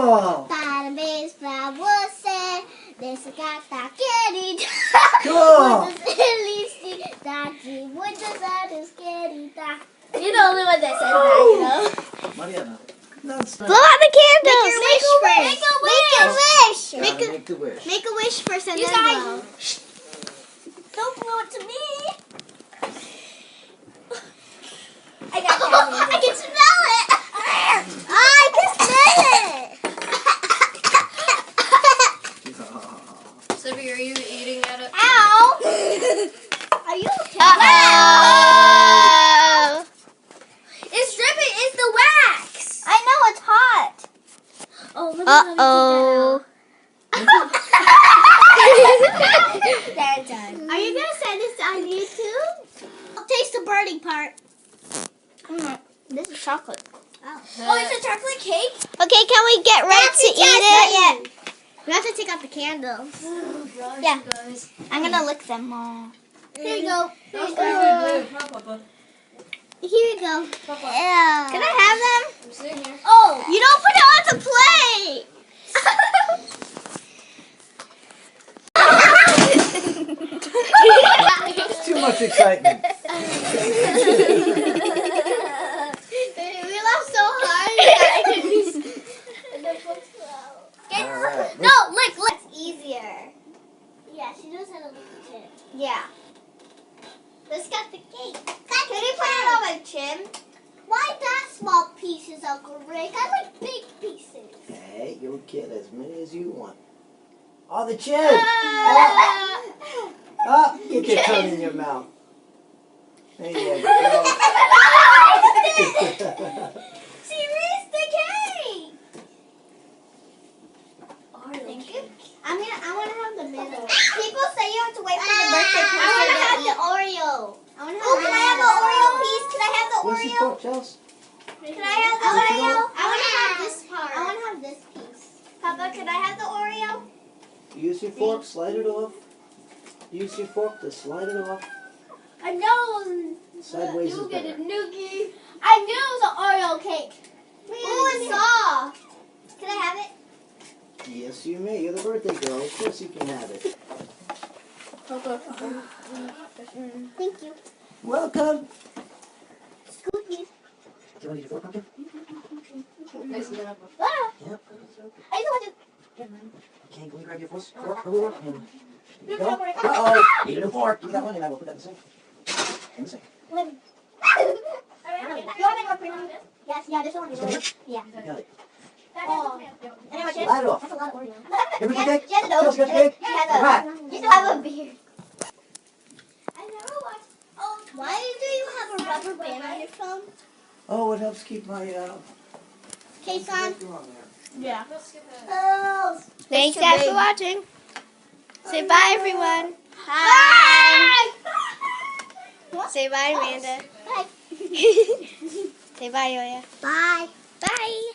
Cool. Database that was said. This got that kitty. Cool. What does Ellie see? That she would just add is kitty. You're the only one that says that, you know. Mariana. That's Blow out the candles. Make the wish. Make a wish first and You then guys- blow. Don't blow it to me. I got I can smell it. I can smell it. Sylvie, are you eating at it? Ow. Are you okay? Uh-oh. It's dripping. It's the wax. I know it's hot. Oh, let me They're done. Are you gonna send this on YouTube? I'll taste the burning part. This is chocolate. Oh, it's a chocolate cake? Okay, can we get ready to eat it? We have to take out the candles. Oh, gosh, Yeah. guys. I'm gonna lick them all. Here you go. Here you go. Papa. Here you go. Papa. Can I have them? I'm sitting here. Oh, you don't put it on the plate. Too much excitement. We laughed so hard that I could be. All right. No, lick. It's easier. Yeah, she knows how to lick the chin. Yeah. Let's get the cake. Can you put it on my chin? Why that small pieces, Uncle Rick? I like big pieces. Hey, you'll get as many as you want. Oh, the chin. Oh, get your tongue in your mouth. There you go. She reached the cake. Thank you. I want to have the middle. People say you have to wait for the birthday person. I want to have the Oreo. Can I have the Oreo piece? Can I have the Where's your Oreo? fork, Chels? Can I have the Oreo? I want to have this part. I want to have this piece. Papa, can I have the Oreo? Use your fork, slide it off. Use your fork to slide it off. I know. Sideways is better. noogie. I knew it was an Oreo cake. Ooh, it's soft. Can I have it? Yes, you may. You're the birthday girl. Of course you can have it. Thank you. Welcome. Scoop, please. Do you want to eat your fork, Pumpkin? Nice and up. Ah, Yep. I just want to. Okay, can we grab your fork? There you go. Uh-oh. Eat a new fork. Give me that one and I will put that in the sink. In the sink. You want to make more cream on this? Yes, yeah, this one. This one here? Yeah. You got it. Oh. And then Slide it off. that's a lot of Oreo. Here we go, Yes, cake. yes, no. Chels, you got your cake? You have All right. you still have a beard. I never watched. Oh, why do you have a rubber band on your phone? Oh, it helps keep my Case on. finger on there. Yeah. Let's skip it. Oh. Thanks guys for watching. Say bye, everyone. Bye. Say bye, Amanda. Bye. Say bye, Yoya. Bye. Bye.